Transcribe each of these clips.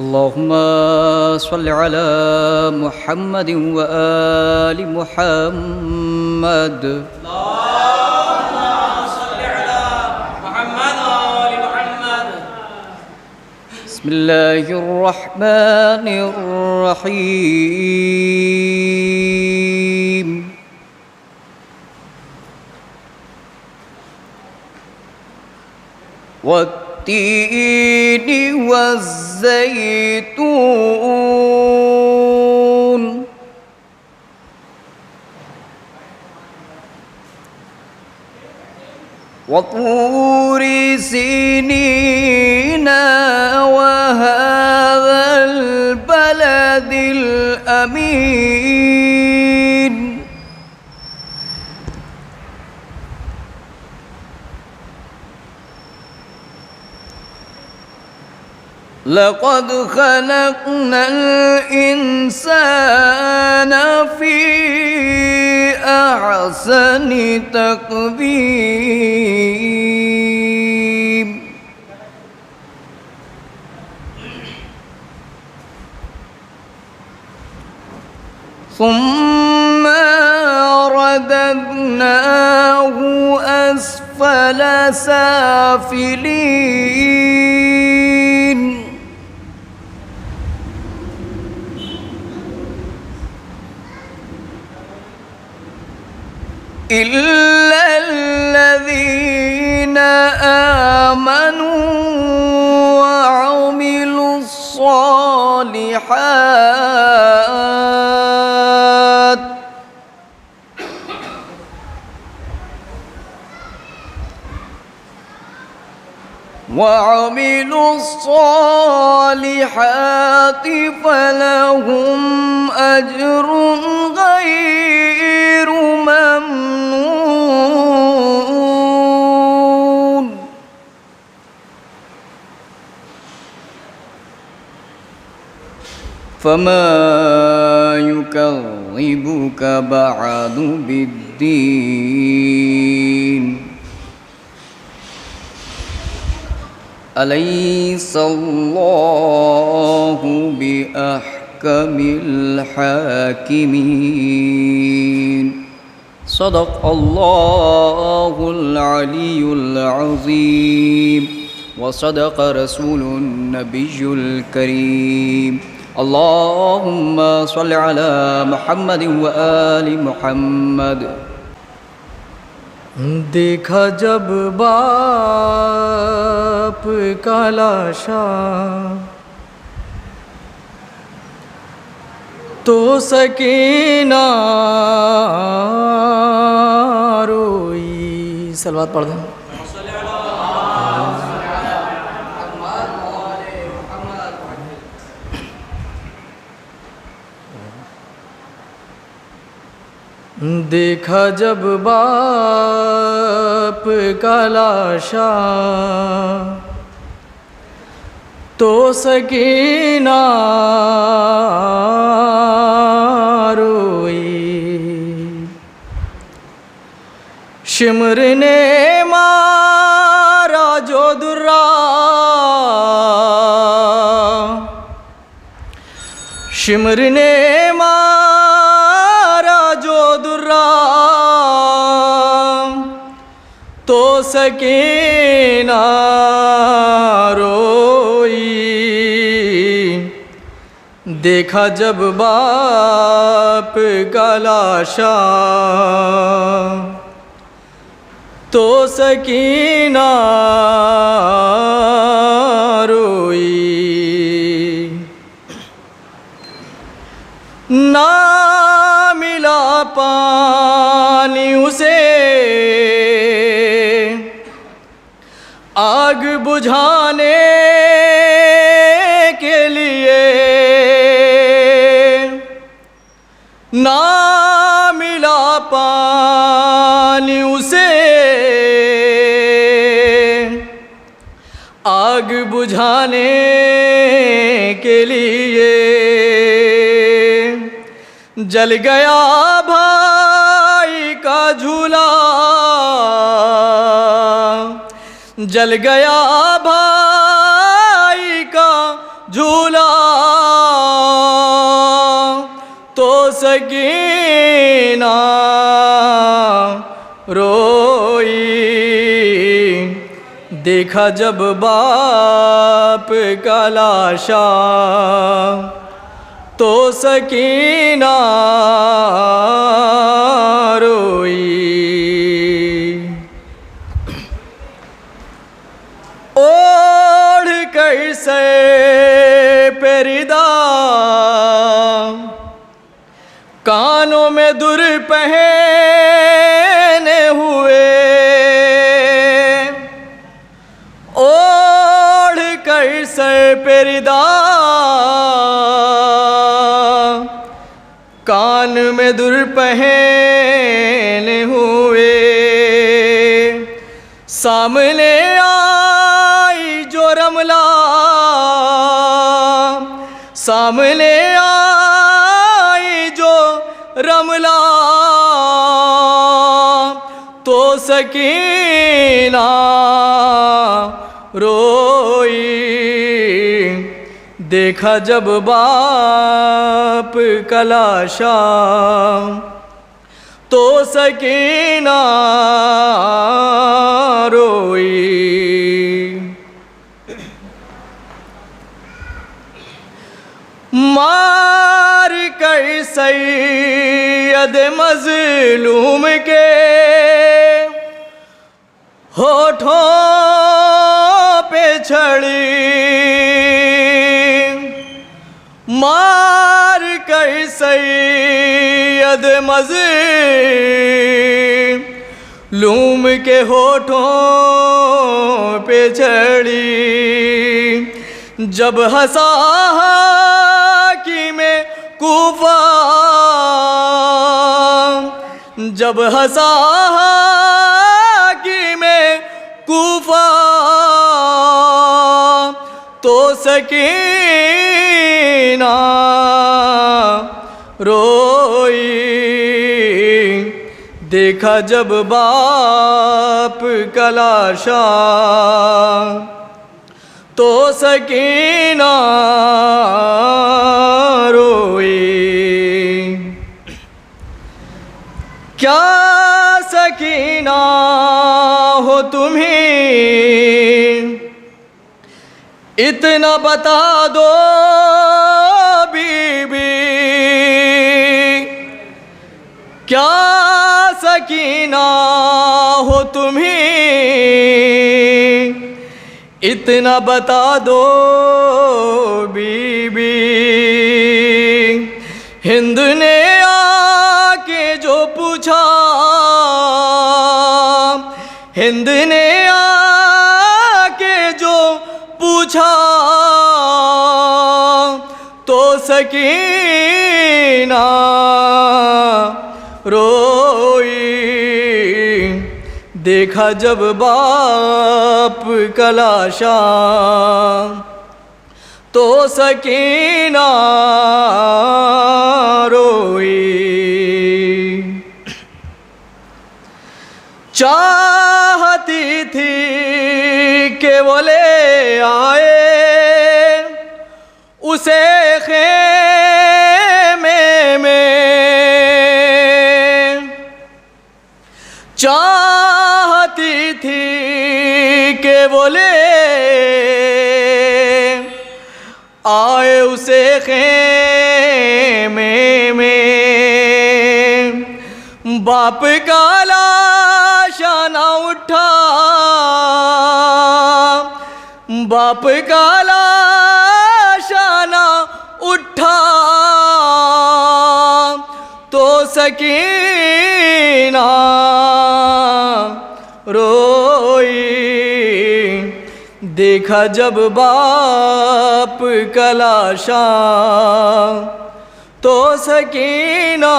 اللهم صل على محمد وآل محمد. اللهم صل على محمد وآل محمد. بسم الله الرحمن الرحيم. والتين والزيتون وطور سينين وهذا البلد الأمين. لقد خلقنا الإنسان في أحسن تقويم. ثم رددناه أسفل سافلين. إلا الذين آمنوا وعملوا الصالحات فلهم أجر غير ممنون. فما يكذبك بعد بالدين. أليس الله بأحكم الحاكمين. صدق الله العلي العظيم وصدق رسول النبي الكريم. اللهم صل على محمد وآل محمد. دیکھا جب باپ کا لاشا تو سکینہ روئی. صلوات پڑھ دیں. دیکھا جب باپ کا لاشا تو سکینہ روئی. شمر نے مارا جو درا شمر نے مارا جو درا تو سکینہ روئی. دیکھا جب باپ کا لاشا تو سکینہ روئی. نہ ملا پانی اسے آگ بجھانے کے لیے. نہ ملا پانی اسے آگ بجھانے کے لیے. جل گیا بھائی کا جھولا جل گیا بھائی کا جھولا تو سکینہ روئی، دیکھا جب باپ کا لاشا تو سکینہ روئی۔ اوڑھ کر سر پہ ردا، کانوں میں در پہنے ہوئے، اوڑھ کر سر پہ ردا، کان میں در پہنے ہوئے، سامنے آئی جو رملہ، سامنے آئی جو رملہ تو سکینہ روئی، دیکھا جب باپ کا لاشا تو سکینہ روئی۔ مار کر سید مظلوم کے ہونٹوں پہ چھڑی، مار کر سید مظلوم کے ہونٹوں پہ چھڑی، جب ہنسا حاکم کوفہ، جب ہنسا حاکم کوفہ تو سکینہ روئی، دیکھا جب باپ کا لاشا تو سکینہ روئی۔ کیا سکینہ ہو تمہیں اتنا بتا دو بی بی، کیا سکینہ ہو تمہیں اتنا بتا دو بی بی، ہند نے آ کے جو پوچھا، ہند نے آ کے جو پوچھا تو سکینہ روئی، دیکھا جب باپ کا لاشا تو سکینہ روئی۔ چاہتی تھی کہ وہ لے آئے اسے خیمے میں، چاہتی تھی کہ وہ لے آئے اسے خیمے میں، باپ کا لاشا نہ اٹھا، باپ کا لاشا نہ اٹھا تو سکینہ روئی، دیکھا جب باپ کا لاشا تو سکینہ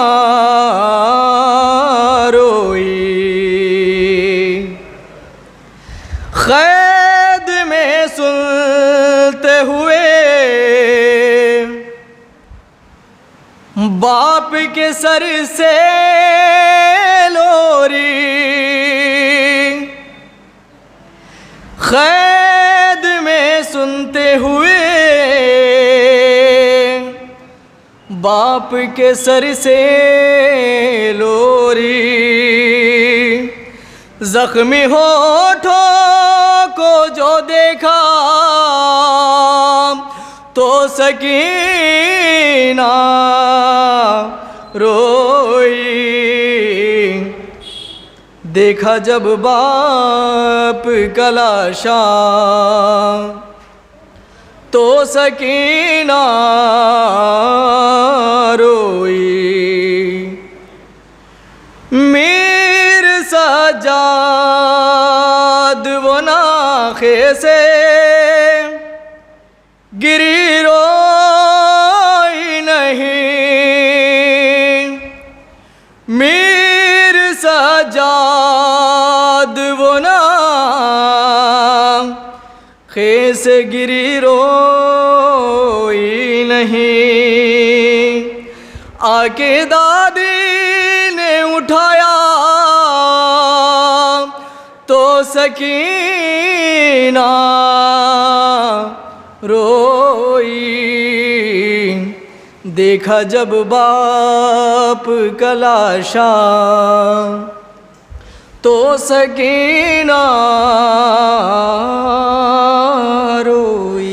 روئی۔ قید میں سنتے ہوئے باپ کے سر سے لوری، قید میں سنتے ہوئے باپ کے سر سے لوری، زخمی ہونٹوں کو جو دیکھا تو سکینہ روئی، دیکھا جب باپ کا لاشا تو سکینہ روئی۔ میر سجاد وہ ناخے سے گری روئی نہیں، میر سجاد وہ ناخے سے گری روئی نہیں، آ کے دادی نے اٹھایا تو سکینہ روئی، دیکھا جب باپ کا لاشا تو سکینہ روئی۔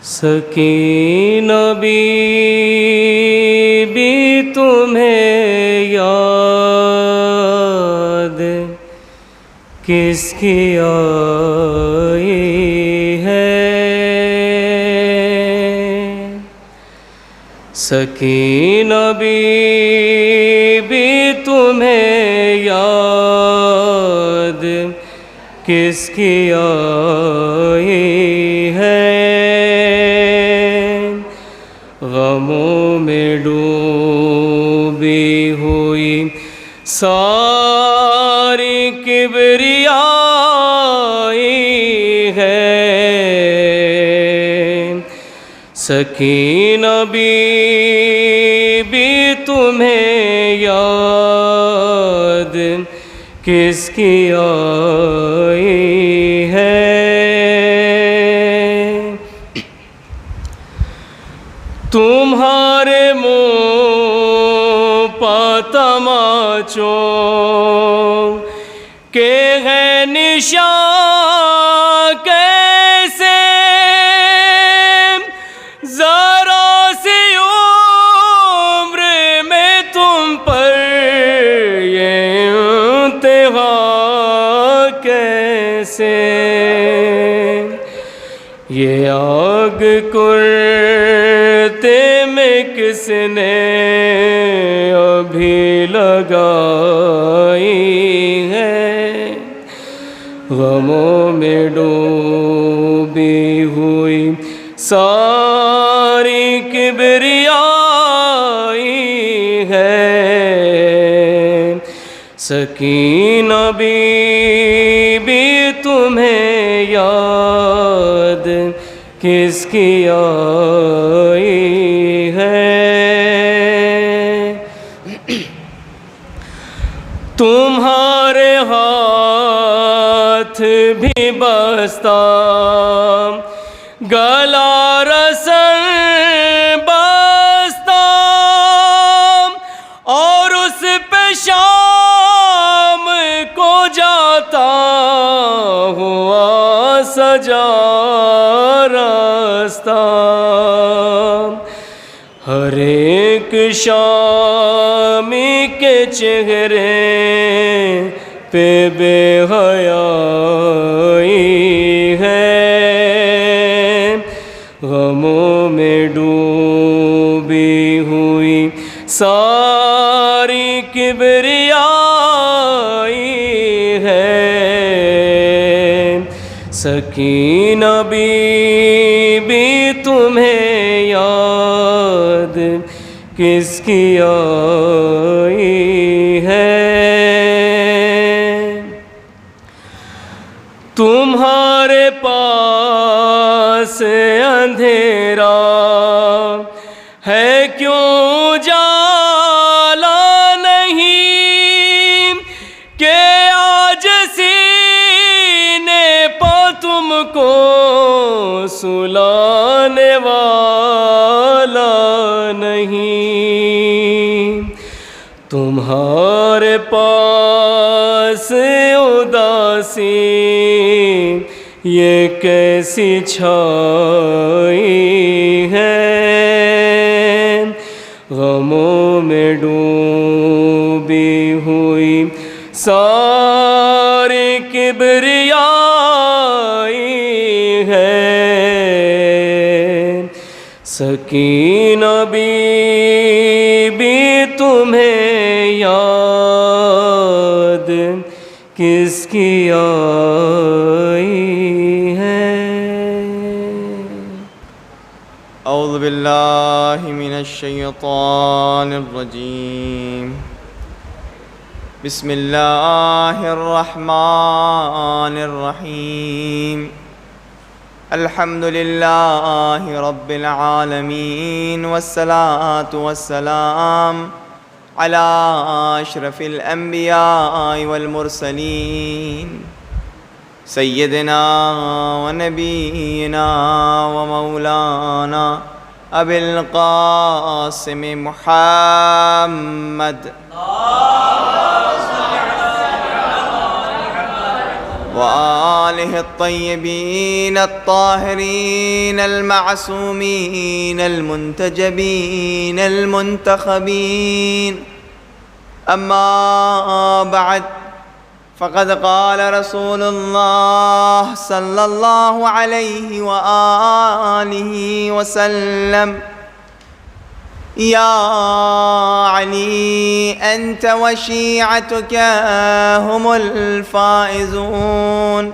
سکینہ بی بی تمہیں یاد کس کی آئی ہے؟ سکینہ بی بی تمہیں یاد کس کی آئی ہے؟ غموں میں ڈوبی ہوئی ساری کبریائی ہے، سکینہ بی بی تمہیں یاد کس کی آئی ہے؟ تمہارے منہ پا تماچوں کے ہے نشان کیسے، ذرا سی عمر میں تم پر یہ امتحان کیسے، یہ آگ کرتے میں کس نے ابھی لگائی ہے؟ غموں میں ڈوبی ہوئی ساری کبریائی ہے، سکینہ بی بی تمہیں یاد کس کی آئی ہے؟ تمہارے ہاتھ بھی بستہ، گلا رسن بستہ، اور اس پہ شام کو جاتا ہوا سجا راستہ، ہر ایک شامی کے چہرے پہ بے حیائی ہے، غموں میں ڈوبی ہوئی ساری کبریائی ہے، سکینہ بی بی تمہیں یاد کس کی آئی ہے؟ تمہارے پاس اندھیرا ہے کیوں جالا نہیں، کہ آج سینے پا تم کو سلانے والا نہیں تمہارے پاس اداسی یہ کیسی چھائی ہے، غموں میں ڈوبی ہوئی ساری کبریائی ہے، سکینہ بی بی تمہیں یاد کس کی آئی ہے؟ اعوذ باللہ من الشیطان الرجیم، بسم اللہ الرحمن الرحیم، الحمد للہ رب العالمین، والصلاة والسلام علی اشرف الانبیاء والمرسلین، سیدنا و نبینا و مولانا ابی القاسم محمد وآلہ الطیبین الطاہرین المعصومین المنتجبین المنتخبین، اما بعد فقد قال رسول اللہ صلی اللہ علیہ وآلہ وسلم، یا علی انت وشیعتک هم الفائزون،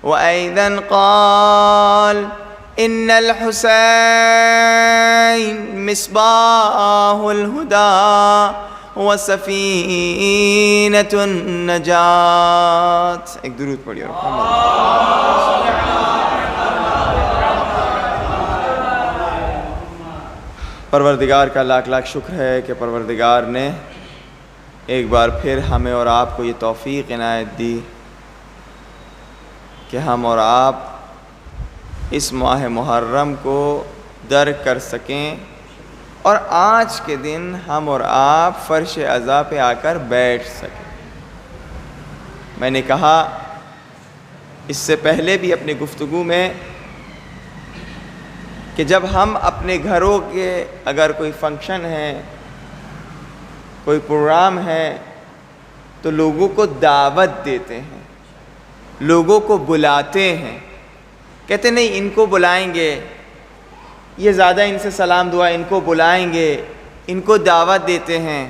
وأيضا قال ان الحسین مصباح الہدی وسفینۃ النجات۔ ایک درود پڑھیے پروردگار کا لاکھ لاکھ شکر ہے کہ پروردگار نے ایک بار پھر ہمیں اور آپ کو یہ توفیق عنایت دی کہ ہم اور آپ اس ماہ محرم کو درک کر سکیں، اور آج کے دن ہم اور آپ فرش عزا پہ آ کر بیٹھ سکیں۔ میں نے کہا اس سے پہلے بھی اپنی گفتگو میں کہ جب ہم اپنے گھروں کے اگر کوئی فنکشن ہے، کوئی پروگرام ہے، تو لوگوں کو دعوت دیتے ہیں، لوگوں کو بلاتے ہیں، کہتے نہیں ان کو بلائیں گے، یہ زیادہ ان سے سلام دعا، ان کو بلائیں گے، ان کو دعوت دیتے ہیں،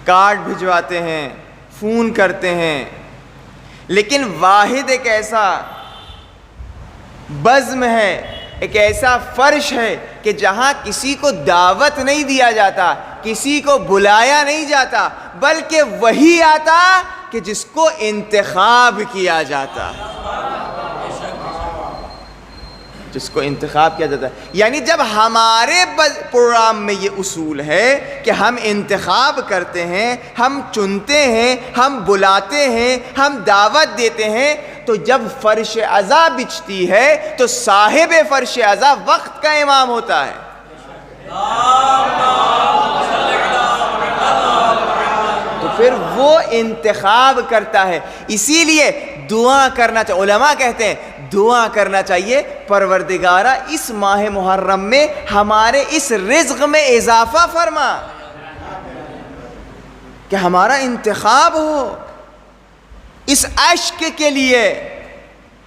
کارڈ بھجواتے ہیں، فون کرتے ہیں، لیکن واحد ایک ایسا بزم ہے، ایک ایسا فرش ہے کہ جہاں کسی کو دعوت نہیں دیا جاتا، کسی کو بلایا نہیں جاتا، بلکہ وہی آتا کہ جس کو انتخاب کیا جاتا ہے، جس کو انتخاب کیا جاتا ہے۔ یعنی جب ہمارے پروگرام میں یہ اصول ہے کہ ہم انتخاب کرتے ہیں، ہم چنتے ہیں، ہم بلاتے ہیں، ہم دعوت دیتے ہیں، تو جب فرش عزا بچھتی ہے تو صاحب فرش عزا وقت کا امام ہوتا ہے۔ تو پھر وہ انتخاب کرتا ہے، اسی لیے دعا کرنا چاہیے۔ علماء کہتے ہیں دعا کرنا چاہیے، پروردگارہ اس ماہ محرم میں ہمارے اس رزق میں اضافہ فرما، کہ ہمارا انتخاب ہو اس اشک کے لیے،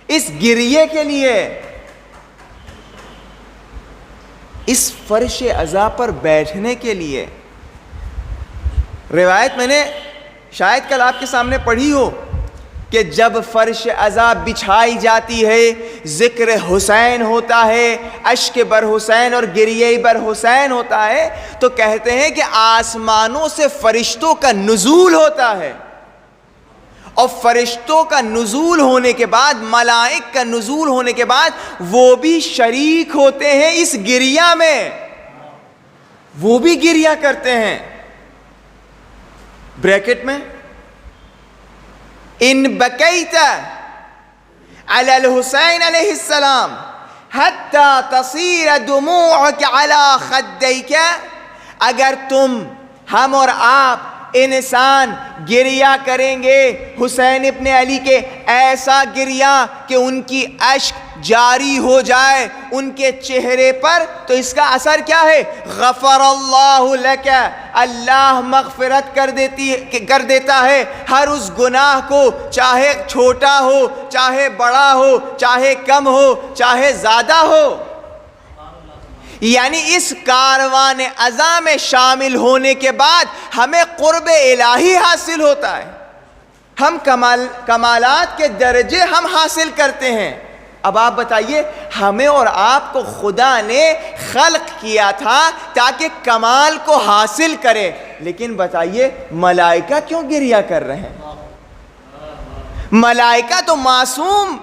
اس گریے کے لیے، اس فرش عزا پر بیٹھنے کے لیے۔ روایت میں نے شاید کل آپ کے سامنے پڑھی ہو کہ جب فرش عزا بچھائی جاتی ہے، ذکر حسین ہوتا ہے، اشک بر حسین اور گریہ بر حسین ہوتا ہے، تو کہتے ہیں کہ آسمانوں سے فرشتوں کا نزول ہوتا ہے، اور فرشتوں کا نزول ہونے کے بعد، ملائک کا نزول ہونے کے بعد، وہ بھی شریک ہوتے ہیں اس گریہ میں، وہ بھی گریہ کرتے ہیں۔ بریکٹ میں ان بکیت علی الحسین علیہ السلام حتی تصیر دموعک علی خدیک، اگر تم، ہم اور آپ انسان گریہ کریں گے حسین ابن علی کے ایسا گریہ کہ ان کی اشک جاری ہو جائے ان کے چہرے پر، تو اس کا اثر کیا ہے؟ غفر اللہ لک، اللہ مغفرت کر دیتا ہے ہر اس گناہ کو، چاہے چھوٹا ہو، چاہے بڑا ہو، چاہے کم ہو، چاہے زیادہ ہو۔ یعنی اس کاروان عزا میں شامل ہونے کے بعد ہمیں قرب الہی حاصل ہوتا ہے، ہم کمالات کے درجے ہم حاصل کرتے ہیں۔ اب آپ بتائیے، ہمیں اور آپ کو خدا نے خلق کیا تھا تاکہ کمال کو حاصل کرے، لیکن بتائیے ملائکہ کیوں گریہ کر رہے ہیں؟ ملائکہ تو معصوم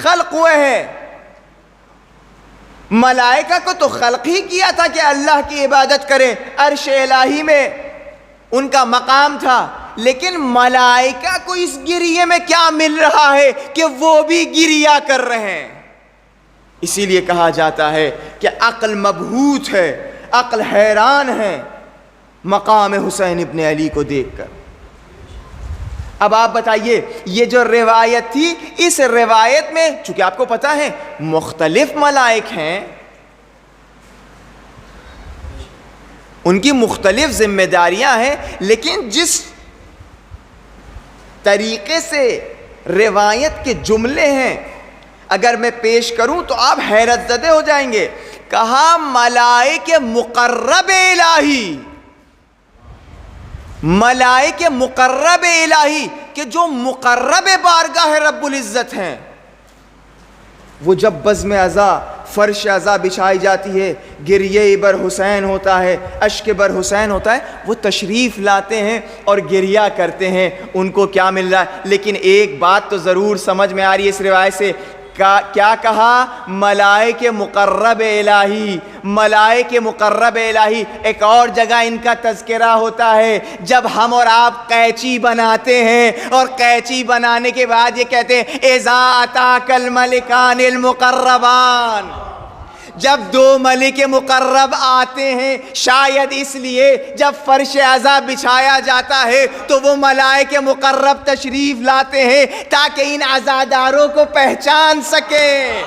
خلق ہوئے ہیں، ملائکہ کو تو خلق ہی کیا تھا کہ اللہ کی عبادت کریں، عرش الہی میں ان کا مقام تھا، لیکن ملائکہ کو اس گریے میں کیا مل رہا ہے کہ وہ بھی گریہ کر رہے ہیں؟ اسی لیے کہا جاتا ہے کہ عقل مبہوت ہے، عقل حیران ہے مقام حسین ابن علی کو دیکھ کر۔ اب آپ بتائیے، یہ جو روایت تھی، اس روایت میں چونکہ آپ کو پتا ہے مختلف ملائک ہیں، ان کی مختلف ذمہ داریاں ہیں، لیکن جس طریقے سے روایت کے جملے ہیں اگر میں پیش کروں تو آپ حیرت زدہ ہو جائیں گے۔ کہا ملائک مقرب الہی، ملائک مقرب الہی، کہ جو مقرب بارگاہ رب العزت ہیں، وہ جب بزم عزا، فرش عزا بچھائی جاتی ہے، گریہ بر حسین ہوتا ہے، اشک بر حسین ہوتا ہے، وہ تشریف لاتے ہیں اور گریہ کرتے ہیں، ان کو کیا مل رہا ہے؟ لیکن ایک بات تو ضرور سمجھ میں آ رہی ہے اس روایت سے، کیا کہا؟ ملائک مقرب الہی، ملائک مقرب الہی۔ ایک اور جگہ ان کا تذکرہ ہوتا ہے جب ہم اور آپ قینچی بناتے ہیں، اور قینچی بنانے کے بعد یہ کہتے ہیں اذا اتاک الملکان المقربان، جب دو ملک مقرب آتے ہیں، شاید اس لیے جب فرش عزا بچھایا جاتا ہے تو وہ ملائک مقرب تشریف لاتے ہیں تاکہ ان عزاداروں کو پہچان سکیں۔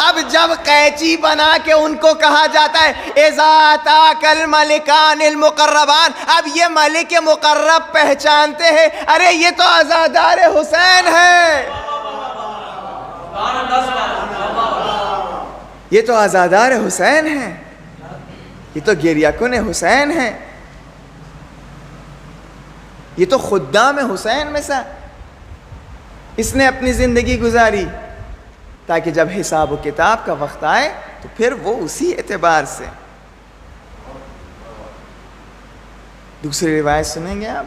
اب جب قینچی بنا کے ان کو کہا جاتا ہے اذا اتاک الملکان المقربان، اب یہ ملک مقرب پہچانتے ہیں، ارے یہ تو عزادار حسین ہے، یہ تو عزادار حسین ہیں، یہ تو گریہ کن حسین ہیں، یہ تو خدام حسین میں سے اس نے اپنی زندگی گزاری، تاکہ جب حساب و کتاب کا وقت آئے تو پھر وہ اسی اعتبار سے۔ دوسری روایت سنیں گے آپ؟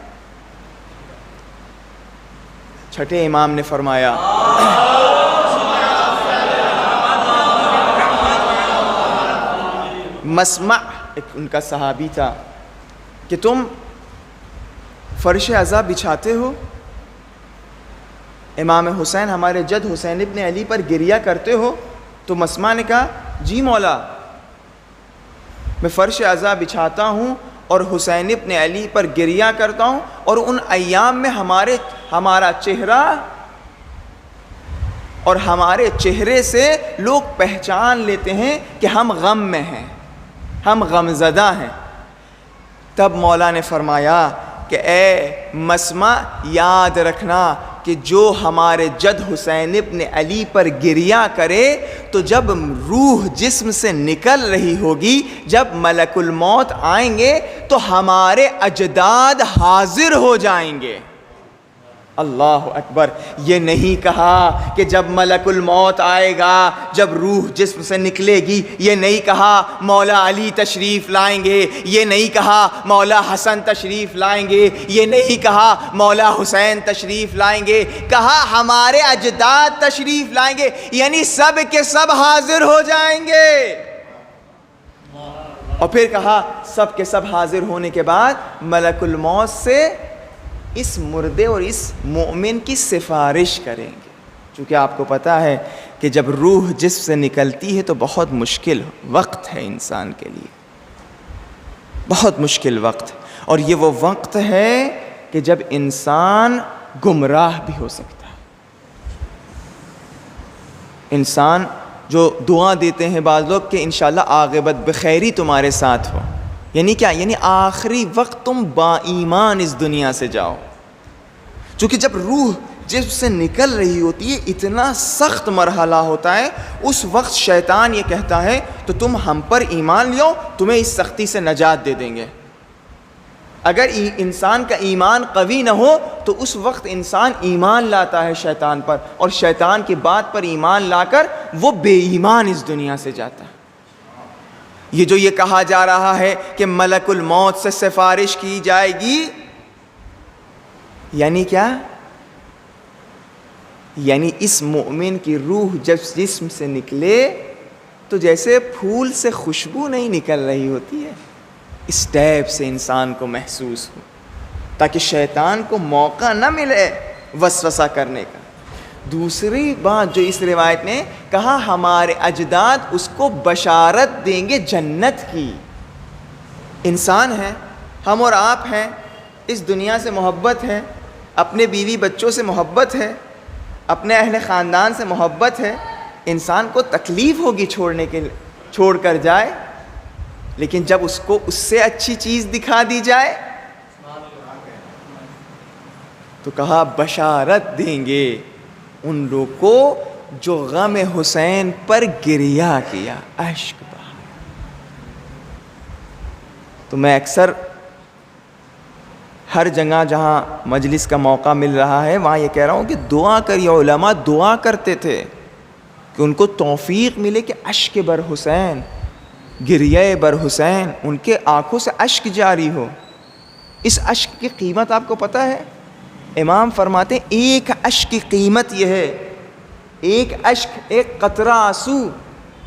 چھٹے امام نے فرمایا مسمع، ایک ان کا صحابی تھا، کہ تم فرش عزا بچھاتے ہو، امام حسین ہمارے جد حسین ابن علی پر گریہ کرتے ہو؟ تو مسمع نے کہا جی مولا، میں فرش عزا بچھاتا ہوں اور حسین ابن علی پر گریہ کرتا ہوں، اور ان ایام میں ہمارا چہرہ اور ہمارے چہرے سے لوگ پہچان لیتے ہیں کہ ہم غم میں ہیں، ہم غمزدہ ہیں۔ تب مولا نے فرمایا کہ اے مسمع، یاد رکھنا کہ جو ہمارے جد حسین ابن علی پر گریہ کرے تو جب روح جسم سے نکل رہی ہوگی، جب ملک الموت آئیں گے تو ہمارے اجداد حاضر ہو جائیں گے۔ اللہ اکبر! یہ نہیں کہا کہ جب ملک الموت آئے گا، جب روح جسم سے نکلے گی، یہ نہیں کہا مولا علی تشریف لائیں گے، یہ نہیں کہا مولا حسن تشریف لائیں گے، یہ نہیں کہا مولا حسین تشریف لائیں گے، کہا ہمارے اجداد تشریف لائیں گے، یعنی سب کے سب حاضر ہو جائیں گے۔ اور پھر کہا سب کے سب حاضر ہونے کے بعد ملک الموت سے اس مردے اور اس مومن کی سفارش کریں گے، چونکہ آپ کو پتا ہے کہ جب روح جسم سے نکلتی ہے تو بہت مشکل وقت ہے انسان کے لیے، بہت مشکل وقت، اور یہ وہ وقت ہے کہ جب انسان گمراہ بھی ہو سکتا ہے۔ انسان جو دعا دیتے ہیں بعض لوگ کہ انشاءاللہ عاقبت بخیری تمہارے ساتھ ہو، یعنی کیا؟ یعنی آخری وقت تم با ایمان اس دنیا سے جاؤ، چونکہ جب روح جسم سے نکل رہی ہوتی ہے اتنا سخت مرحلہ ہوتا ہے، اس وقت شیطان یہ کہتا ہے تو تم ہم پر ایمان لیو، تمہیں اس سختی سے نجات دے دیں گے۔ اگر انسان کا ایمان قوی نہ ہو تو اس وقت انسان ایمان لاتا ہے شیطان پر، اور شیطان کی بات پر ایمان لا کر وہ بے ایمان اس دنیا سے جاتا ہے۔ یہ جو یہ کہا جا رہا ہے کہ ملک الموت سے سفارش کی جائے گی، یعنی کیا؟ یعنی اس مومن کی روح جب جسم سے نکلے تو جیسے پھول سے خوشبو نہیں نکل رہی ہوتی ہے، اس ٹائپ سے انسان کو محسوس ہو، تاکہ شیطان کو موقع نہ ملے وسوسہ کرنے کا۔ دوسری بات جو اس روایت نے کہا، ہمارے اجداد اس کو بشارت دیں گے جنت کی۔ انسان ہیں ہم اور آپ ہیں، اس دنیا سے محبت ہے، اپنے بیوی بچوں سے محبت ہے، اپنے اہل خاندان سے محبت ہے، انسان کو تکلیف ہوگی چھوڑ کر جائے، لیکن جب اس کو اس سے اچھی چیز دکھا دی جائے تو کہا بشارت دیں گے ان لوگوں کو جو غم حسین پر گریہ کیا، اشک بہا۔ تو میں اکثر ہر جگہ جہاں مجلس کا موقع مل رہا ہے وہاں یہ کہہ رہا ہوں کہ دعا کریے، علماء دعا کرتے تھے کہ ان کو توفیق ملے کہ اشک بر حسین، گریہ بر حسین، ان کے آنکھوں سے اشک جاری ہو۔ اس اشک کی قیمت آپ کو پتہ ہے؟ امام فرماتے ہیں ایک اشک کی قیمت یہ ہے، ایک اشک، ایک قطرہ آنسو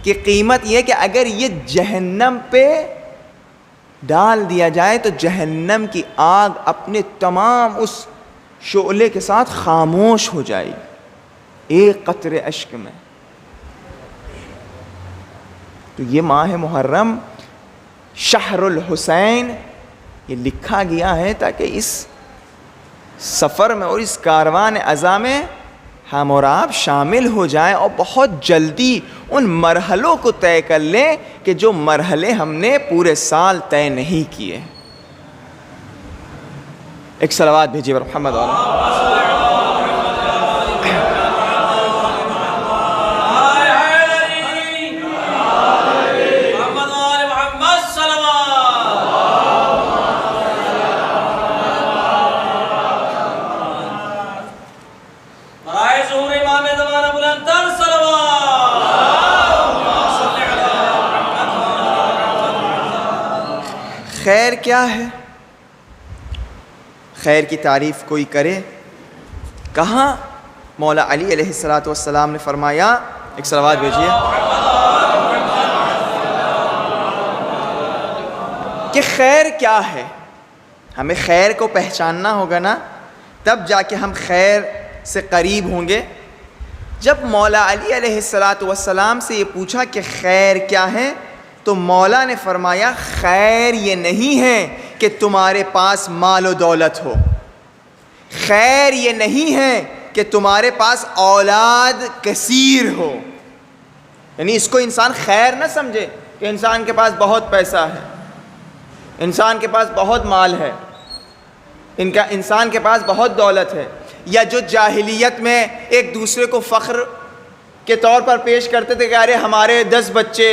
کی قیمت یہ ہے کہ اگر یہ جہنم پہ ڈال دیا جائے تو جہنم کی آگ اپنے تمام اس شعلے کے ساتھ خاموش ہو جائے گی ایک قطرے اشک میں۔ تو یہ ماہ محرم شہر الحسین یہ لکھا گیا ہے تاکہ اس سفر میں اور اس کاروان عزا میں ہم اور آپ شامل ہو جائیں اور بہت جلدی ان مرحلوں کو طے کر لیں کہ جو مرحلے ہم نے پورے سال طے نہیں کیے۔ ایک صلوات بھیجیے محمد والا۔ خیر کیا ہے؟ خیر کی تعریف کوئی کرے؟ کہاں مولا علی علیہ السلام نے فرمایا، ایک صلوات بھیجیے، کہ خیر کیا ہے؟ ہمیں خیر کو پہچاننا ہوگا نا، تب جا کے ہم خیر سے قریب ہوں گے۔ جب مولا علی علیہ السلام سے یہ پوچھا کہ خیر کیا ہے تو مولا نے فرمایا خیر یہ نہیں ہے کہ تمہارے پاس مال و دولت ہو، خیر یہ نہیں ہے کہ تمہارے پاس اولاد کثیر ہو، یعنی اس کو انسان خیر نہ سمجھے کہ انسان کے پاس بہت پیسہ ہے، انسان کے پاس بہت مال ہے، انسان کے پاس بہت دولت ہے، یا جو جاہلیت میں ایک دوسرے کو فخر کے طور پر پیش کرتے تھے کہ ارے ہمارے 10 بچے،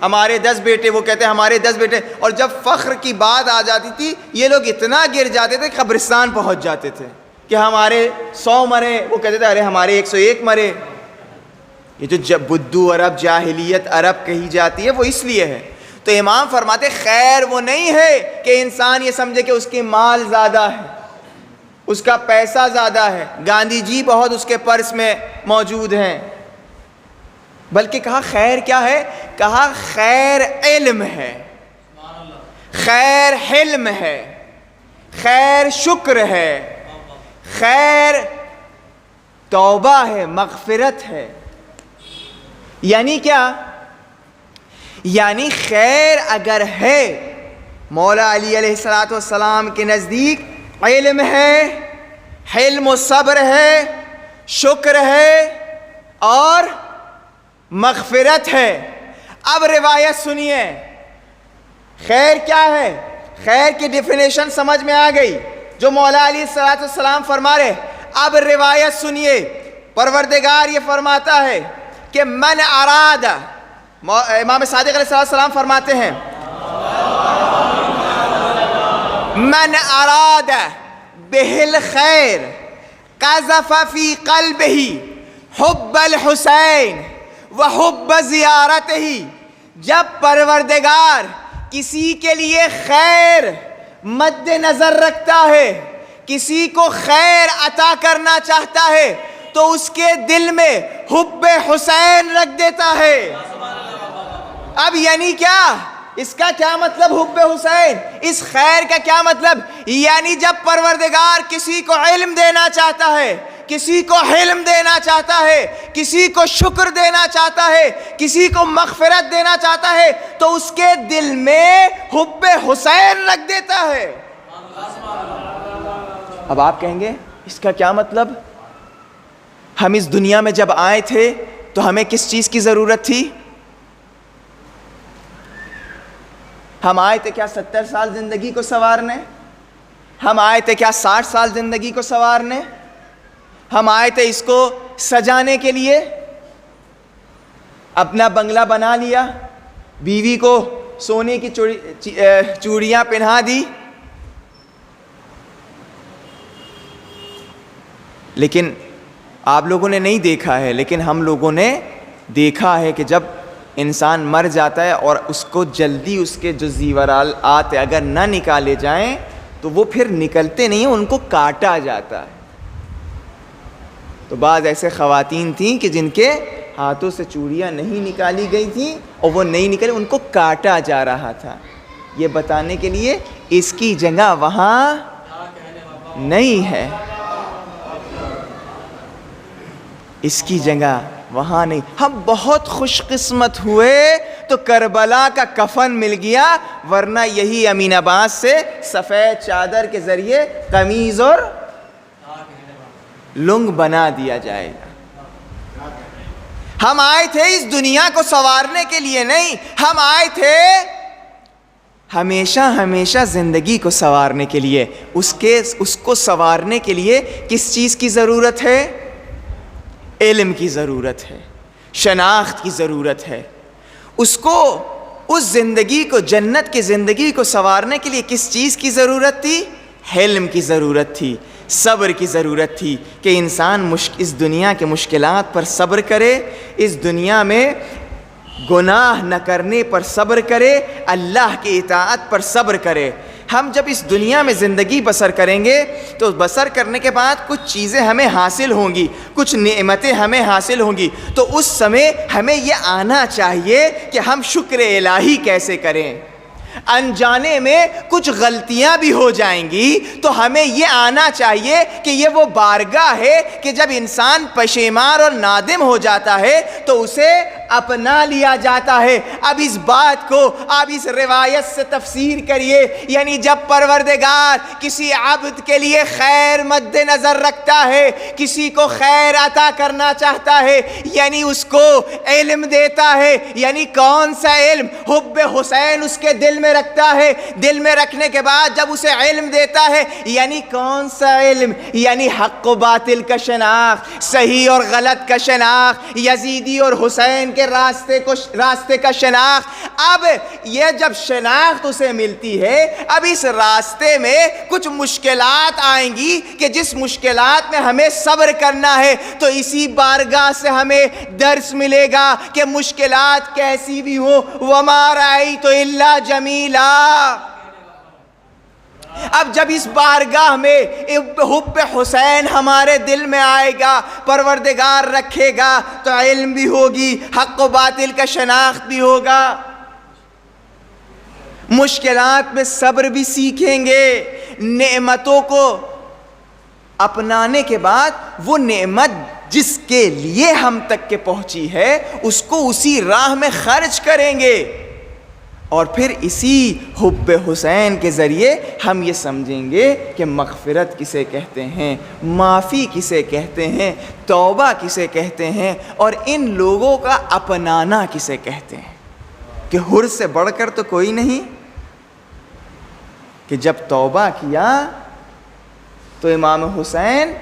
ہمارے 10 بیٹے، وہ کہتے ہیں ہمارے 10 بیٹے، اور جب فخر کی بات آ جاتی تھی یہ لوگ اتنا گر جاتے تھے قبرستان پہنچ جاتے تھے کہ ہمارے 100 مرے، وہ کہتے تھے ارے ہمارے 101 مرے۔ یہ جو بدو عرب، جاہلیت عرب کہی جاتی ہے وہ اس لیے ہے۔ تو امام فرماتے خیر وہ نہیں ہے کہ انسان یہ سمجھے کہ اس کے مال زیادہ ہے، اس کا پیسہ زیادہ ہے، گاندھی جی بہت اس کے پرس میں موجود ہیں، بلکہ کہا خیر کیا ہے؟ کہا خیر علم ہے، خیر حلم ہے، خیر شکر ہے، خیر توبہ ہے، مغفرت ہے، یعنی کیا؟ یعنی خیر اگر ہے، مولا علی علیہ السلام کے نزدیک علم ہے، حلم و صبر ہے، شکر ہے اور مغفرت ہے۔ اب روایت سنیے، خیر کیا ہے؟ خیر کی ڈیفینیشن سمجھ میں آ گئی جو مولا علی السلام فرما رہے۔ اب روایت سنیے، پروردگار یہ فرماتا ہے کہ من اراد، امام صادق علیہ السلام فرماتے ہیں من اراد بہ الخیر قذف فی قلبہ حب الحسین وحب زیارتہ۔ جب پروردگار کسی کے لیے خیر مد نظر رکھتا ہے، کسی کو خیر عطا کرنا چاہتا ہے تو اس کے دل میں حب حسین رکھ دیتا ہے۔ اب یعنی کیا؟ اس کا کیا مطلب حب حسین؟ اس خیر کا کیا مطلب؟ یعنی جب پروردگار کسی کو علم دینا چاہتا ہے، کسی کو حلم دینا چاہتا ہے، کسی کو شکر دینا چاہتا ہے، کسی کو مغفرت دینا چاہتا ہے تو اس کے دل میں حب حسین رکھ دیتا ہے۔ اب آپ کہیں گے اس کا کیا مطلب؟ ہم اس دنیا میں جب آئے تھے تو ہمیں کس چیز کی ضرورت تھی؟ ہم آئے تھے کیا 70 سال زندگی کو سنوارنے؟ ہم آئے تھے کیا 60 سال زندگی کو سنوارنے؟ ہم آئے تھے اس کو سجانے کے لیے؟ اپنا بنگلہ بنا لیا، بیوی کو سونے کی چوڑیاں پہنا دی، لیکن آپ لوگوں نے نہیں دیکھا ہے، لیکن ہم لوگوں نے دیکھا ہے کہ جب انسان مر جاتا ہے اور اس کو جلدی اس کے جو زیورات اگر نہ نکالے جائیں تو وہ پھر نکلتے نہیں ہیں، ان کو کاٹا جاتا ہے۔ تو بعض ایسے خواتین تھیں کہ جن کے ہاتھوں سے چوڑیاں نہیں نکالی گئی تھیں اور وہ نہیں نکلے، ان کو کاٹا جا رہا تھا، یہ بتانے کے لیے اس کی جگہ وہاں نہیں ہے، اس کی جگہ وہاں نہیں۔ ہم بہت خوش قسمت ہوئے تو کربلا کا کفن مل گیا، ورنہ یہی امین آباد سے سفید چادر کے ذریعے قمیض اور لنگ بنا دیا جائے گا۔ ہم آئے تھے اس دنیا کو سنوارنے کے لیے نہیں، ہم آئے تھے ہمیشہ ہمیشہ زندگی کو سنوارنے کے لیے۔ اس کو سنوارنے کے لیے کس چیز کی ضرورت ہے؟ علم کی ضرورت ہے، شناخت کی ضرورت ہے۔ اس زندگی کو، جنت کی زندگی کو سنوارنے کے لیے کس چیز کی ضرورت تھی؟ حلم کی ضرورت تھی، صبر کی ضرورت تھی کہ انسان اس دنیا کے مشکلات پر صبر کرے، اس دنیا میں گناہ نہ کرنے پر صبر کرے، اللہ کی اطاعت پر صبر کرے۔ ہم جب اس دنیا میں زندگی بسر کریں گے تو بسر کرنے کے بعد کچھ چیزیں ہمیں حاصل ہوں گی، کچھ نعمتیں ہمیں حاصل ہوں گی، تو اس سمے ہمیں یہ آنا چاہیے کہ ہم شکر الہی کیسے کریں۔ انجانے میں کچھ غلطیاں بھی ہو جائیں گی تو ہمیں یہ آنا چاہیے کہ یہ وہ بارگاہ ہے کہ جب انسان پشیمان اور نادم ہو جاتا ہے تو اسے اپنا لیا جاتا ہے۔ اب اس بات کو آپ اس روایت سے تفسیر کریے، یعنی جب پروردگار کسی عبد کے لیے خیر مد نظر رکھتا ہے، کسی کو خیر عطا کرنا چاہتا ہے، یعنی اس کو علم دیتا ہے، یعنی کون سا علم؟ حب حسین اس کے دل میں رکھتا ہے، دل میں رکھنے کے بعد جب اسے علم دیتا ہے، یعنی کون سا علم؟ یعنی حق و باطل کا شناخت، صحیح اور غلط کا شناخت، یزیدی اور حسین کے راستے کا شناخت۔ اب یہ جب شناخت اسے ملتی ہے، اب اس راستے میں کچھ مشکلات آئیں گی کہ جس مشکلات میں ہمیں صبر کرنا ہے، تو اسی بارگاہ سے ہمیں درس ملے گا کہ مشکلات کیسی بھی ہوں، وَمَا رَأَيْتُ إِلَّا جَمِيلًا۔ اب جب اس بارگاہ میں حب حسین ہمارے دل میں آئے گا، پروردگار رکھے گا، تو علم بھی ہوگی، حق و باطل کا شناخت بھی ہوگا، مشکلات میں صبر بھی سیکھیں گے، نعمتوں کو اپنانے کے بعد وہ نعمت جس کے لیے ہم تک کے پہنچی ہے اس کو اسی راہ میں خرچ کریں گے، اور پھر اسی حب حسین کے ذریعے ہم یہ سمجھیں گے کہ مغفرت کسے کہتے ہیں، معافی کسے کہتے ہیں، توبہ کسے کہتے ہیں، اور ان لوگوں کا اپنانا کسے کہتے ہیں، کہ حر سے بڑھ کر تو کوئی نہیں، کہ جب توبہ کیا تو امام حسین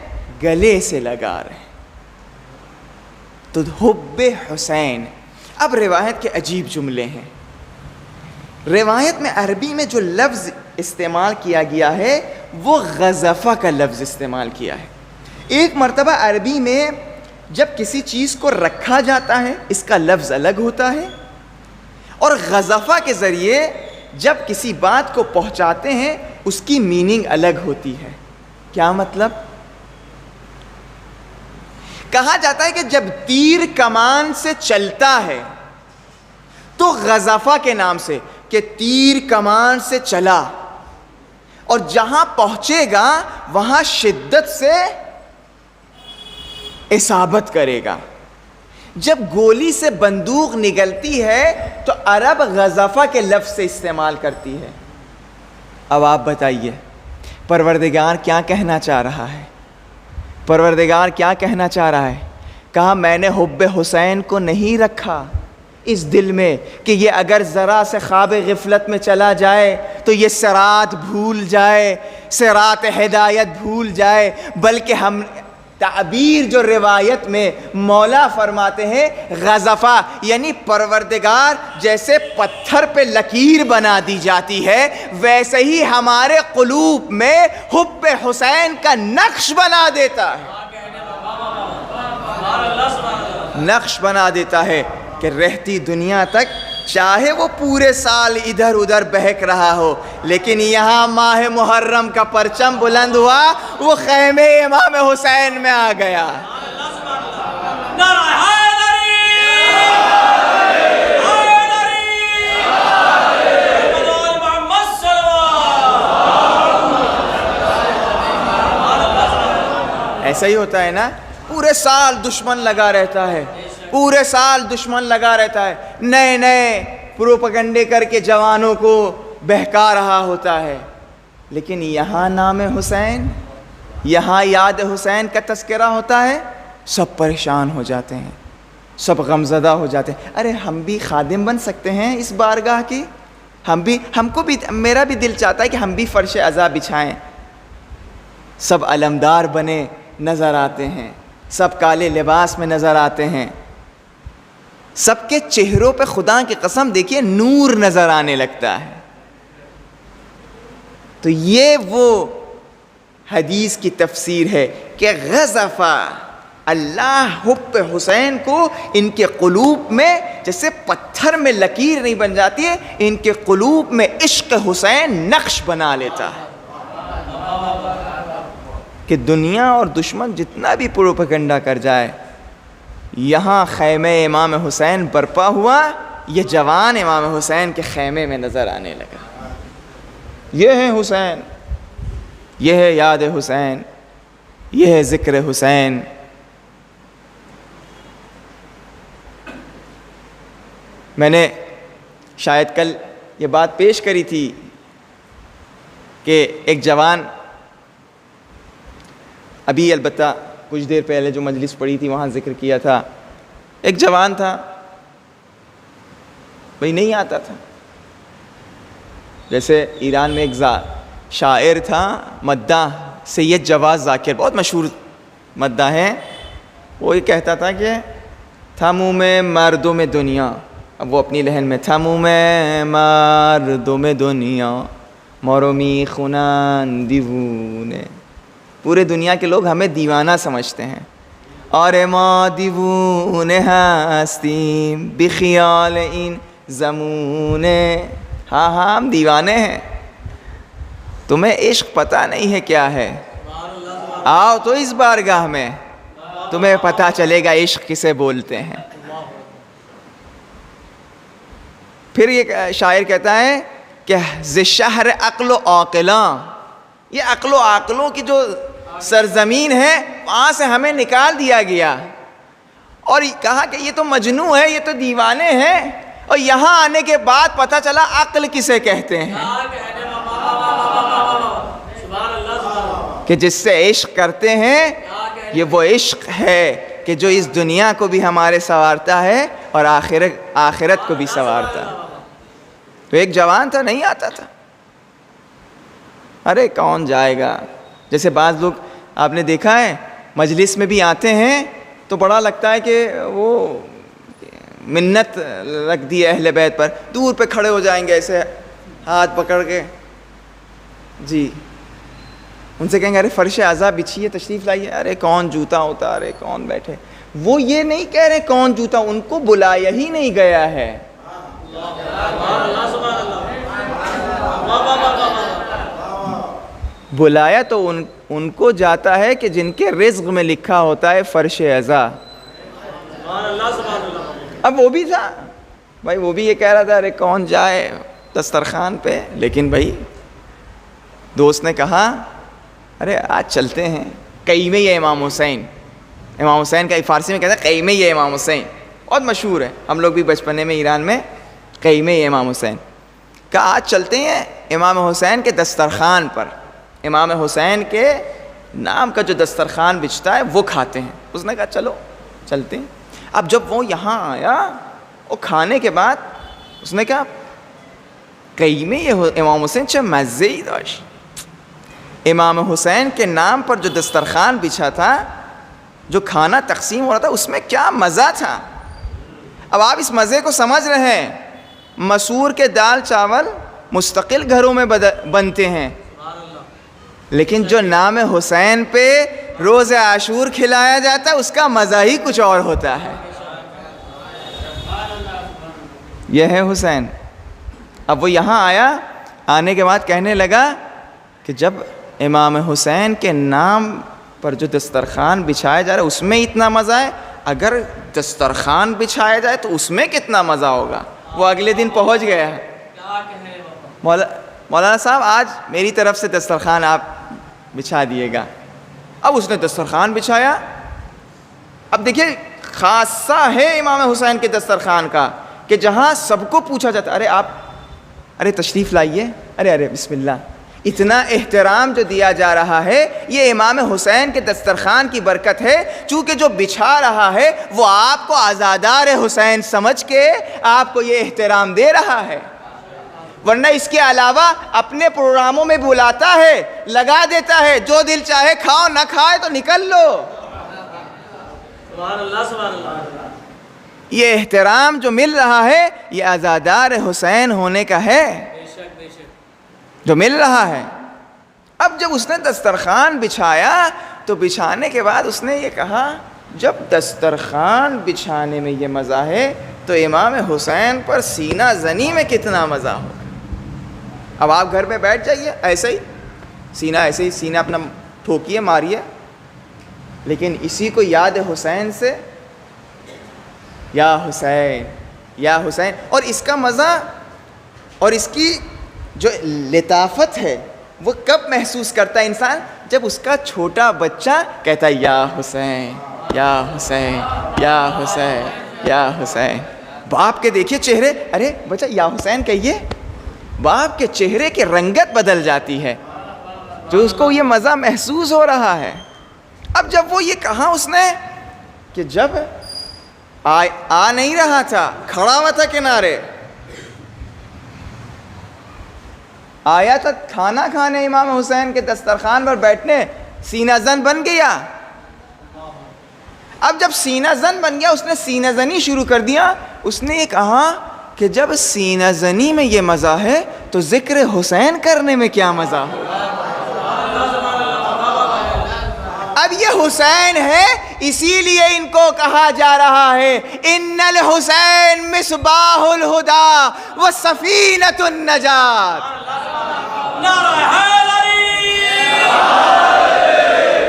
گلے سے لگا رہے ہیں، تو حب حسین۔ اب روایت کے عجیب جملے ہیں، روایت میں عربی میں جو لفظ استعمال کیا گیا ہے وہ غزفہ کا لفظ استعمال کیا ہے۔ ایک مرتبہ عربی میں جب کسی چیز کو رکھا جاتا ہے اس کا لفظ الگ ہوتا ہے، اور غزفہ کے ذریعے جب کسی بات کو پہنچاتے ہیں اس کی میننگ الگ ہوتی ہے۔ کیا مطلب؟ کہا جاتا ہے کہ جب تیر کمان سے چلتا ہے تو غزفہ کے نام سے، کہ تیر کمان سے چلا، اور جہاں پہنچے گا وہاں شدت سے اصابت کرے گا۔ جب گولی سے بندوق نکلتی ہے تو عرب غزفہ کے لفظ سے استعمال کرتی ہے۔ اب آپ بتائیے پروردگار کیا کہنا چاہ رہا ہے؟ پروردگار کیا کہنا چاہ رہا ہے؟ کہا میں نے حب حسین کو نہیں رکھا اس دل میں کہ یہ اگر ذرا سے خواب غفلت میں چلا جائے تو یہ صراط بھول جائے، صراط ہدایت بھول جائے، بلکہ ہم تعبیر جو روایت میں مولا فرماتے ہیں غزفہ، یعنی پروردگار جیسے پتھر پہ لکیر بنا دی جاتی ہے ویسے ہی ہمارے قلوب میں حب حسین کا نقش بنا دیتا ہے، نقش بنا دیتا ہے کہ رہتی دنیا تک چاہے وہ پورے سال ادھر ادھر بہک رہا ہو، لیکن یہاں ماہ محرم کا پرچم بلند ہوا، وہ خیمے امام حسین میں آ گیا۔ ایسا ہی ہوتا ہے نا، پورے سال دشمن لگا رہتا ہے، پورے سال دشمن لگا رہتا ہے، نئے نئے پروپیگنڈے کر کے جوانوں کو بہکا رہا ہوتا ہے، لیکن یہاں نام حسین، یہاں یاد حسین کا تذکرہ ہوتا ہے، سب پریشان ہو جاتے ہیں، سب غمزدہ ہو جاتے ہیں۔ ارے ہم بھی خادم بن سکتے ہیں اس بارگاہ کی، ہم کو بھی، میرا بھی دل چاہتا ہے کہ ہم بھی فرش عزا بچھائیں۔ سب علمدار بنے نظر آتے ہیں، سب کالے لباس میں نظر آتے ہیں، سب کے چہروں پہ خدا کی قسم دیکھیے نور نظر آنے لگتا ہے۔ تو یہ وہ حدیث کی تفسیر ہے کہ غزفہ، اللہ حب حسین کو ان کے قلوب میں جیسے پتھر میں لکیر نہیں بن جاتی ہے، ان کے قلوب میں عشق حسین نقش بنا لیتا ہے، کہ دنیا اور دشمن جتنا بھی پروپیگنڈا کر جائے، یہاں خیمے امام حسین برپا ہوا، یہ جوان امام حسین کے خیمے میں نظر آنے لگا۔ یہ ہے حسین، یہ ہے یاد حسین، یہ ہے ذکر حسین۔ میں نے شاید کل یہ بات پیش کری تھی کہ ایک جوان، ابھی البتہ کچھ دیر پہلے جو مجلس پڑھی تھی وہاں ذکر کیا تھا، ایک جوان تھا، بھئی نہیں آتا تھا، جیسے ایران میں ایک شاعر تھا مداح سید جواز ذاکر، بہت مشہور مداح ہے، وہ یہ کہتا تھا کہ تھا منہ میں مردوں میں دنیا، اب وہ اپنی لہن میں، تھا منہ میں مردوں میں دنیا مورو می خونان دیونے، پورے دنیا کے لوگ ہمیں دیوانہ سمجھتے ہیں، اور ما دیونے ہستیم بخیال این زمونے، ہاں ہاں ہم دیوانے ہیں، تمہیں عشق پتہ نہیں ہے کیا ہے، آؤ تو اس بارگاہ میں تمہیں پتہ چلے گا عشق کسے بولتے ہیں۔ پھر یہ شاعر کہتا ہے کہ ز شہر عقل و عاقلاں، یہ عقل و عاقلوں کی جو سرزمین ہے، وہاں سے ہمیں نکال دیا گیا اور کہا کہ یہ تو مجنون ہے، یہ تو دیوانے ہیں، اور یہاں آنے کے بعد پتہ چلا عقل کسے کہتے ہیں، کہ جس سے عشق کرتے ہیں یہ وہ عشق ہے کہ جو اس دنیا کو بھی ہمارے سنوارتا ہے اور آخرت کو بھی سنوارتا ہے۔ تو ایک جوان تھا، نہیں آتا تھا، ارے کون جائے گا، جیسے بعض لوگ آپ نے دیکھا ہے مجلس میں بھی آتے ہیں تو بڑا لگتا ہے کہ وہ منت رکھ دی ہے اہل بیت پر، دور پہ کھڑے ہو جائیں گے ایسے ہاتھ پکڑ کے، جی ان سے کہیں گے ارے فرش عزا بچھیے، تشریف لائیے، ارے کون جوتا ہوتا، ارے کون بیٹھے، وہ یہ نہیں کہہ رہے کون جوتا، ان کو بلایا ہی نہیں گیا ہے۔ بلایا تو ان کو جاتا ہے کہ جن کے رزق میں لکھا ہوتا ہے فرش عزا۔ اب وہ بھی تھا بھائی، وہ بھی یہ کہہ رہا تھا ارے کون جائے دسترخوان پہ، لیکن بھائی دوست نے کہا ارے آج چلتے ہیں، قیمہ امام حسین، امام حسین کا فارسی میں کہتے ہیں قیمہ امام حسین، بہت مشہور ہے، ہم لوگ بھی بچپنے میں ایران میں قیمہ امام حسین، کہا آج چلتے ہیں امام حسین کے دسترخوان پر، امام حسین کے نام کا جو دسترخوان بچتا ہے وہ کھاتے ہیں۔ اس نے کہا چلو چلتے ہیں۔ اب جب وہ یہاں آیا، وہ کھانے کے بعد اس نے کہا قیمہ امام حسین چه مزے ہی داشت، امام حسین کے نام پر جو دسترخوان بچھا تھا، جو کھانا تقسیم ہو رہا تھا، اس میں کیا مزہ تھا۔ اب آپ اس مزے کو سمجھ رہے ہیں، مسور کے دال چاول مستقل گھروں میں بنتے ہیں، لیکن جو نام حسین پہ روز عاشور کھلایا جاتا ہے اس کا مزہ ہی کچھ اور ہوتا ہے۔ یہ ہے حسین۔ اب وہ یہاں آیا، آنے کے بعد کہنے لگا کہ جب امام حسین کے نام پر جو دسترخوان بچھایا جا رہا ہے اس میں اتنا مزہ ہے، اگر دسترخوان بچھایا جائے تو اس میں کتنا مزہ ہوگا۔ وہ اگلے دن پہنچ گیا ہے، مولانا صاحب آج میری طرف سے دسترخوان آپ بچھا دیے گا۔ اب اس نے دسترخوان بچھایا۔ اب دیکھیے خاصہ ہے امام حسین کے دسترخوان کا کہ جہاں سب کو پوچھا جاتا ارے آپ ارے تشریف لائیے، ارے بسم اللہ، اتنا احترام جو دیا جا رہا ہے یہ امام حسین کے دسترخوان کی برکت ہے، چونکہ جو بچھا رہا ہے وہ آپ کو عزادار حسین سمجھ کے آپ کو یہ احترام دے رہا ہے، ورنہ اس کے علاوہ اپنے پروگراموں میں بلاتا ہے، لگا دیتا ہے، جو دل چاہے کھاؤ، نہ کھائے تو نکل لو۔ سبحان اللہ سبحان اللہ۔ یہ احترام جو مل رہا ہے یہ عزادار حسین ہونے کا ہے، جو مل رہا ہے۔ اب جب اس نے دسترخوان بچھایا تو بچھانے کے بعد اس نے یہ کہا جب دسترخوان بچھانے میں یہ مزہ ہے تو امام حسین پر سینہ زنی میں کتنا مزہ ہوگا۔ اب آپ گھر میں بیٹھ جائیے، ایسے ہی سینہ اپنا ٹھوکیے، ماریے، لیکن اسی کو یاد حسین سے یا حسین یا حسین، اور اس کا مزہ اور اس کی جو لطافت ہے وہ کب محسوس کرتا ہے انسان؟ جب اس کا چھوٹا بچہ کہتا ہے یا حسین یا حسین یا حسین یا حسین۔ باپ کے دیکھیے چہرے، ارے بچہ یا حسین کہیے، باپ کے چہرے کی رنگت بدل جاتی ہے جو اس کو یہ مزہ محسوس ہو رہا ہے۔ اب جب وہ یہ کہا اس نے کہ جب آ نہیں رہا تھا، کھڑا ہوا تھا کنارے، آیا تھا کھانا کھانے امام حسین کے دسترخوان پر بیٹھنے، سینہ زن بن گیا۔ اب جب سینہ زن بن گیا اس نے سینہ زنی شروع کر دیا۔ اس نے یہ کہا کہ جب سینہ زنی میں یہ مزہ ہے تو ذکر حسین کرنے میں کیا مزہ ہو۔ اب یہ حسین ہے، اسی لیے ان کو کہا جا رہا ہے ان الحسین مصباح الہدی و سفینۃ النجات۔ نعرہ حیدری،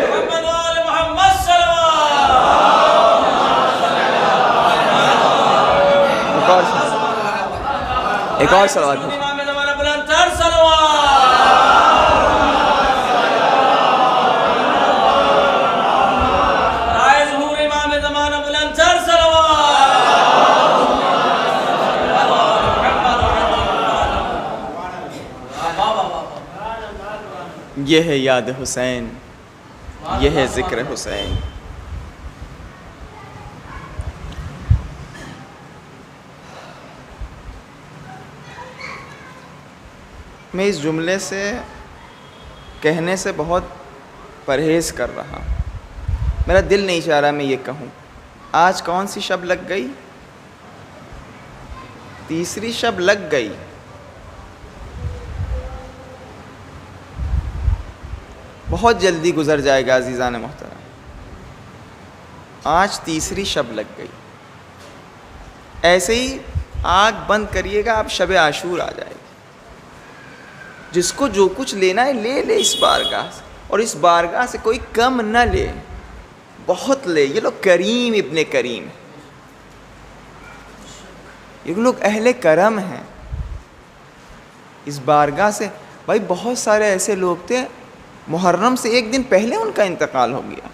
محمد آل محمد صلوات۔ ایک اور صلوات ہے۔ امام زمانہ بلند تر صلوات۔ یہ ہے یاد حسین، یہ ہے ذکر حسین۔ میں اس جملے سے کہنے سے بہت پرہیز کر رہا، میرا دل نہیں چاہ رہا میں یہ کہوں۔ آج کون سی شب لگ گئی؟ تیسری شب لگ گئی۔ بہت جلدی گزر جائے گا عزیزان محترم۔ آج تیسری شب لگ گئی۔ ایسے ہی آنکھ بند کریے گا، آپ شب عاشور آ جائے گی۔ جس کو جو کچھ لینا ہے لے لے اس بارگاہ سے، اور اس بارگاہ سے کوئی کم نہ لے، بہت لے۔ یہ لوگ کریم ابن کریم ہیں، یہ لوگ اہل کرم ہیں۔ اس بارگاہ سے بھائی بہت سارے ایسے لوگ تھے، محرم سے ایک دن پہلے ان کا انتقال ہو گیا۔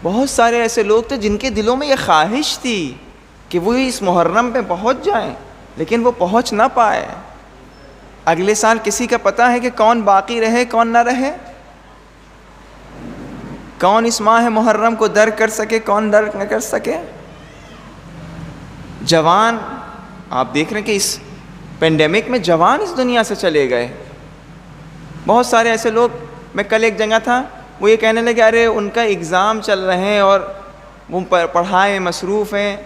بہت سارے ایسے لوگ تھے جن کے دلوں میں یہ خواہش تھی کہ وہ اس محرم پہ پہنچ جائیں، لیکن وہ پہنچ نہ پائے۔ اگلے سال کسی کا پتہ ہے کہ کون باقی رہے کون نہ رہے؟ کون اس ماہ محرم کو در کر سکے کون در نہ کر سکے؟ جوان، آپ دیکھ رہے ہیں کہ اس پینڈیمک میں جوان اس دنیا سے چلے گئے۔ بہت سارے ایسے لوگ، میں کل ایک جگہ تھا، وہ یہ کہنے لگے ارے ان کا ایگزام چل رہے ہیں اور وہ پڑھائی میں مصروف ہیں۔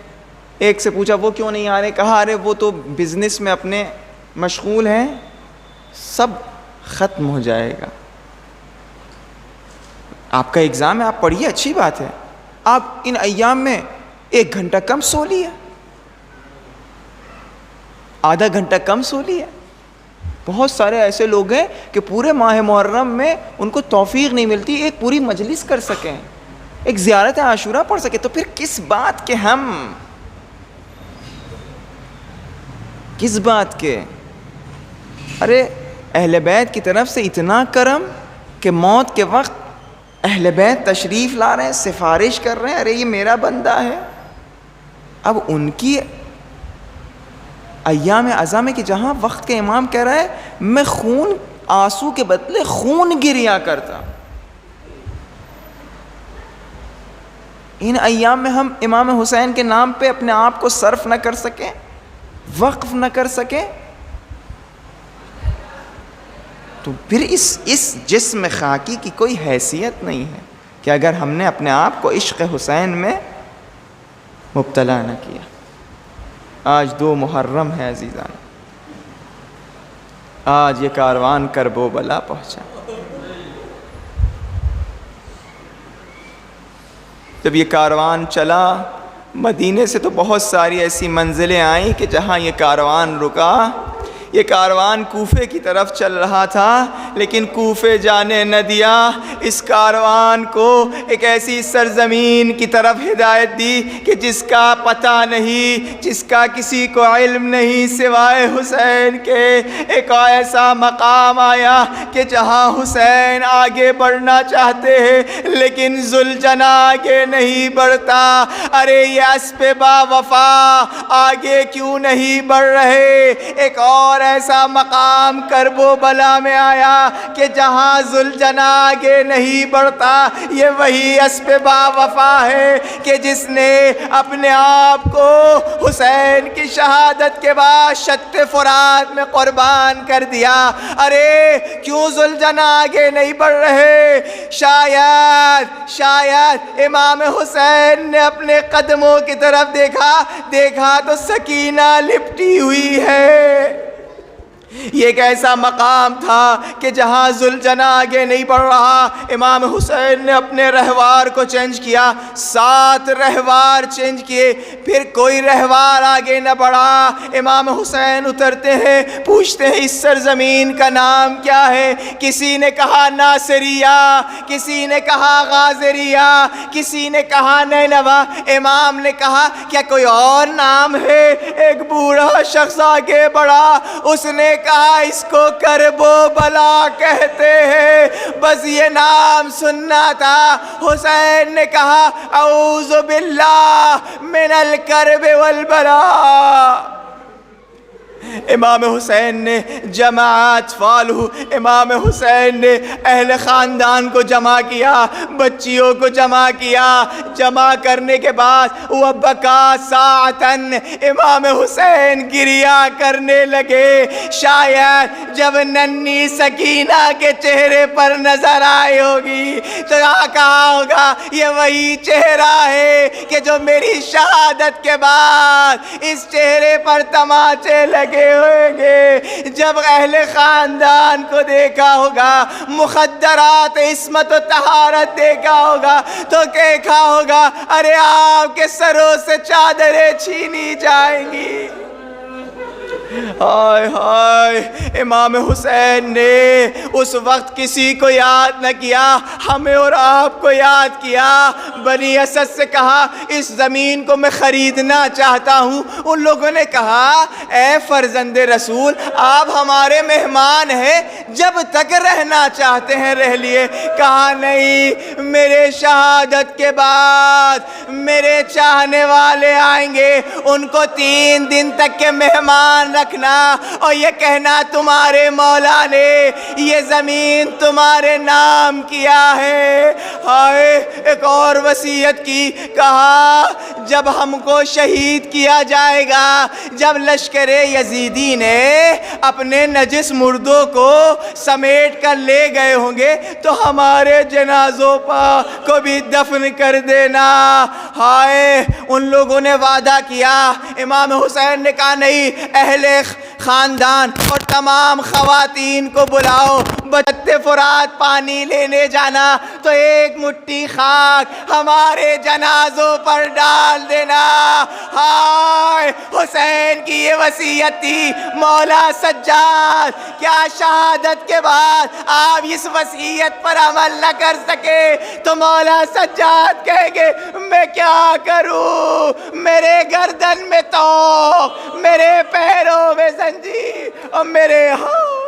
ایک سے پوچھا وہ کیوں نہیں آ رہے؟ کہا ارے وہ تو بزنس میں اپنے مشغول ہیں، سب ختم ہو جائے گا۔ آپ کا ایگزام ہے، آپ پڑھیے، اچھی بات ہے، آپ ان ایام میں 1 گھنٹہ کم سو لیے، آدھا گھنٹہ کم سو لیے۔ بہت سارے ایسے لوگ ہیں کہ پورے ماہ محرم میں ان کو توفیق نہیں ملتی ایک پوری مجلس کر سکیں، ایک زیارت عاشورہ پڑھ سکیں، تو پھر کس بات کے ہم، کس بات کے؟ ارے اہل بیت کی طرف سے اتنا کرم کہ موت کے وقت اہل بیت تشریف لا رہے ہیں، سفارش کر رہے ہیں، ارے یہ میرا بندہ ہے۔ اب ان کی ایام عزا میں کہ جہاں وقت کے امام کہہ رہا ہے میں خون، آنسو کے بدلے خون گریا کرتا، ان ایام میں ہم امام حسین کے نام پہ اپنے آپ کو صرف نہ کر سکیں، وقف نہ کر سکیں، تو پھر اس جسم خاکی کی کوئی حیثیت نہیں ہے کہ اگر ہم نے اپنے آپ کو عشق حسین میں مبتلا نہ کیا۔ آج 2 محرم ہے عزیزان، آج یہ کاروان کرب و بلا پہنچا۔ جب یہ کاروان چلا مدینے سے تو بہت ساری ایسی منزلیں آئیں کہ جہاں یہ کاروان رکا، یہ کاروان کوفے کی طرف چل رہا تھا، لیکن کوفے جانے نہ دیا، اس کاروان کو ایک ایسی سرزمین کی طرف ہدایت دی کہ جس کا پتہ نہیں، جس کا کسی کو علم نہیں سوائے حسین کے۔ ایک ایسا مقام آیا کہ جہاں حسین آگے بڑھنا چاہتے ہیں لیکن ذوالجناح آگے نہیں بڑھتا۔ ارے یہ اسب با وفا آگے کیوں نہیں بڑھ رہے؟ ایک اور ایسا مقام کرب و بلا میں آیا کہ جہاں ذوالجناح آگے نہیں بڑھتا۔ یہ وہی اسب با وفا ہے کہ جس نے اپنے آپ کو حسین کی شہادت کے بعد شط فرات میں قربان کر دیا۔ ارے کیوں ذوالجناح آگے نہیں بڑھ رہے؟ شاید امام حسین نے اپنے قدموں کی طرف دیکھا تو سکینہ لپٹی ہوئی ہے۔ یہ ایک ایسا مقام تھا کہ جہاں ذوالجناح آگے نہیں بڑھ رہا، امام حسین نے اپنے رہوار کو چینج کیا، 7 رہوار چینج کیے، پھر کوئی رہوار آگے نہ بڑھا۔ امام حسین اترتے ہیں، پوچھتے ہیں اس سرزمین کا نام کیا ہے؟ کسی نے کہا ناصریہ، کسی نے کہا غازریہ، کسی نے کہا نینوا۔ امام نے کہا کیا کوئی اور نام ہے؟ ایک بوڑھا شخص آگے بڑھا، اس نے کہا اس کو کرب و بلا کہتے ہیں، بس یہ نام سننا تھا۔ حسین نے کہا اعوذ باللہ من الکرب والبلا۔ امام حسین نے جماعت فالو، امام حسین نے اہل خاندان کو جمع کیا، بچیوں کو جمع کیا، جمع کرنے کے بعد وہ بکا ساعتن، امام حسین گریا کرنے لگے۔ شاید جب ننھی سکینہ کے چہرے پر نظر آئی ہوگی تو کہا ہوگا یہ وہی چہرہ ہے کہ جو میری شہادت کے بعد اس چہرے پر تماچے لگے ہوئیں گے۔ جب اہل خاندان کو دیکھا ہوگا، مخدرات عصمت و طہارت دیکھا ہوگا تو دیکھا ہوگا ارے آپ کے سروں سے چادریں چھینی جائیں گی۔ ہائے ہائے، امام حسین نے اس وقت کسی کو یاد نہ کیا، ہمیں اور آپ کو یاد کیا۔ بنی اسد سے کہا اس زمین کو میں خریدنا چاہتا ہوں۔ ان لوگوں نے کہا اے فرزند رسول آپ ہمارے مہمان ہیں، جب تک رہنا چاہتے ہیں رہ لیے۔ کہا نہیں، میرے شہادت کے بعد میرے چاہنے والے آئیں گے، ان کو 3 دن تک کے مہمان رکھنا اور یہ کہنا تمہارے مولا نے یہ زمین تمہارے نام کیا ہے۔ ہائے، ایک اور وصیت کی، کہا جب ہم کو شہید کیا جائے گا، جب لشکر یزیدی نے اپنے نجس مردوں کو سمیٹ کر لے گئے ہوں گے تو ہمارے جنازوں کو بھی دفن کر دینا۔ ہائے، ان لوگوں نے وعدہ کیا۔ امام حسین نے کہا نہیں، اہل خاندان اور تمام خواتین کو بلاؤ، بچتے فرات پانی لینے جانا تو ایک مٹھی خاک ہمارے جنازوں پر ڈال دینا۔ ہائے، حسین کی یہ وصیت تھی۔ مولا سجاد، کیا شہادت کے بعد آپ اس وصیت پر عمل نہ کر سکے تو مولا سجاد کہیں گے میں کیا کروں، میرے گردن میں توق، میرے پیروں میں زنجیر اور میرے ہاتھ